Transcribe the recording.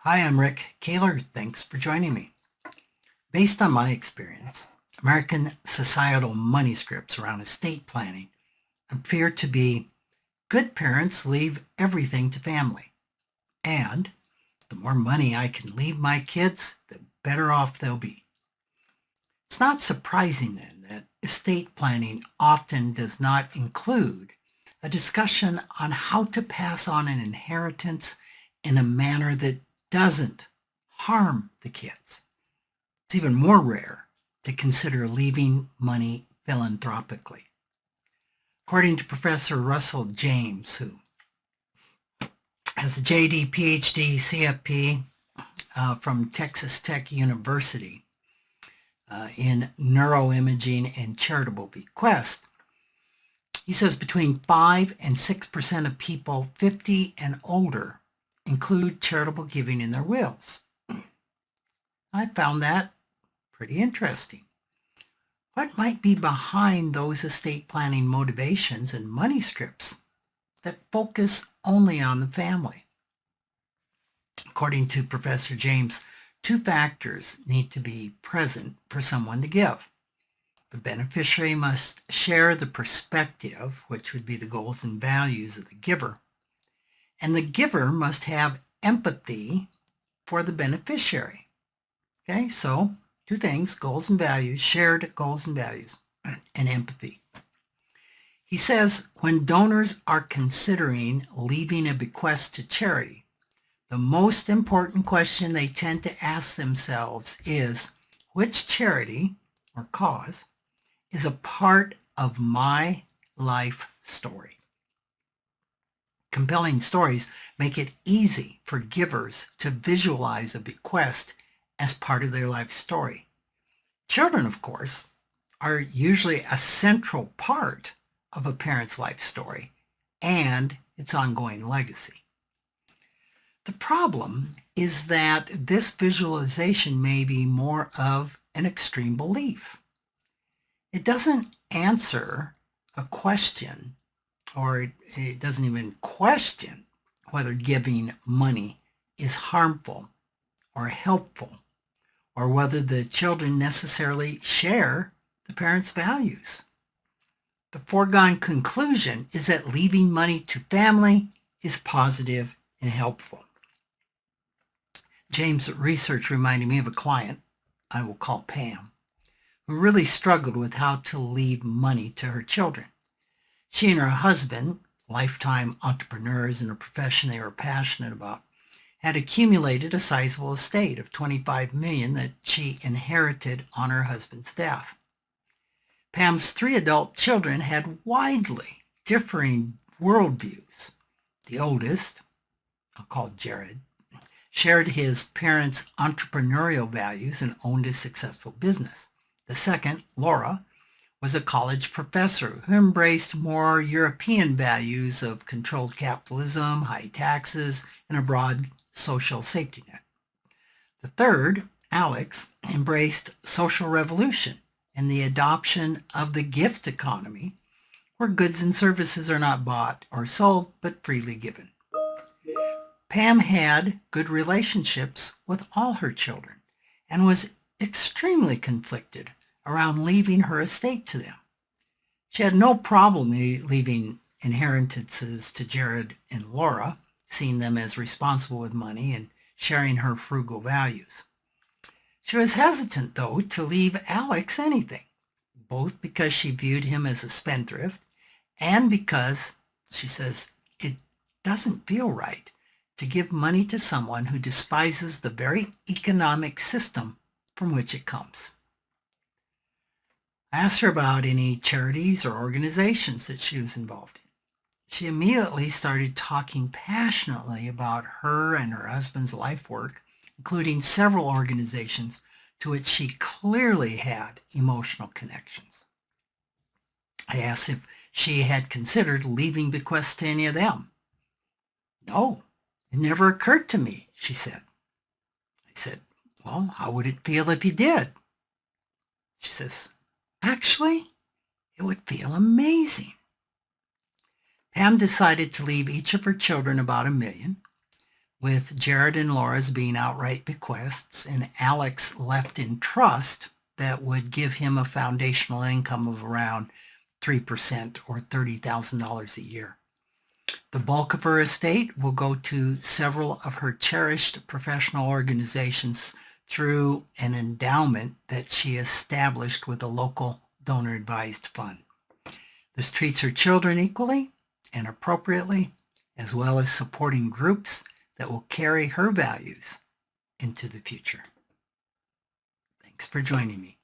Hi, I'm Rick Kaler. Thanks for joining me. Based on my experience, American societal money scripts around estate planning appear to be good parents leave everything to family, and the more money I can leave my kids, the better off they'll be. It's not surprising then that estate planning often does not include a discussion on how to pass on an inheritance in a manner that doesn't harm the kids. It's even more rare to consider leaving money philanthropically. According to Professor Russell James, who has a JD, PhD, CFP from Texas Tech University in neuroimaging and charitable bequest, he says between 5 and 6% of people 50 and older include charitable giving in their wills. I found that pretty interesting. What might be behind those estate planning motivations and money scripts that focus only on the family? According to Professor James, two factors need to be present for someone to give. The beneficiary must share the perspective, which would be the goals and values of the giver, and the giver must have empathy for the beneficiary. Okay, so two things: goals and values, shared goals and values, and empathy. He says when donors are considering leaving a bequest to charity, the most important question they tend to ask themselves is, which charity or cause is a part of my life story? Compelling stories make it easy for givers to visualize a bequest as part of their life story. Children, of course, are usually a central part of a parent's life story and its ongoing legacy. The problem is that this visualization may be more of an extreme belief. It doesn't answer a question, or it doesn't even question whether giving money is harmful or helpful, or whether the children necessarily share the parents' values. The foregone conclusion is that leaving money to family is positive and helpful. James' research reminded me of a client I will call Pam, who really struggled with how to leave money to her children. She and her husband, lifetime entrepreneurs in a profession they were passionate about, had accumulated a sizable estate of $25 million that she inherited on her husband's death. Pam's 3 adult children had widely differing worldviews. The oldest, I'll call Jared, shared his parents' entrepreneurial values and owned a successful business. The second, Laura, was a college professor who embraced more European values of controlled capitalism, high taxes, and a broad social safety net. The third, Alex, embraced social revolution and the adoption of the gift economy, where goods and services are not bought or sold, but freely given. Pam had good relationships with all her children and was extremely conflicted around leaving her estate to them. She had no problem leaving inheritances to Jared and Laura, seeing them as responsible with money and sharing her frugal values. She was hesitant, though, to leave Alex anything, both because she viewed him as a spendthrift and because, she says, it doesn't feel right to give money to someone who despises the very economic system from which it comes. I asked her about any charities or organizations that she was involved in. She immediately started talking passionately about her and her husband's life work, including several organizations to which she clearly had emotional connections. I asked if she had considered leaving bequests to any of them. No, it never occurred to me, she said. I said, well, how would it feel if you did? She says, actually, it would feel amazing. Pam decided to leave each of her children about $1 million, with Jared and Laura's being outright bequests and Alex left in trust that would give him a foundational income of around 3% or $30,000 a year. The bulk of her estate will go to several of her cherished professional organizations through an endowment that she established with a local donor-advised fund. This treats her children equally and appropriately, as well as supporting groups that will carry her values into the future. Thanks for joining me.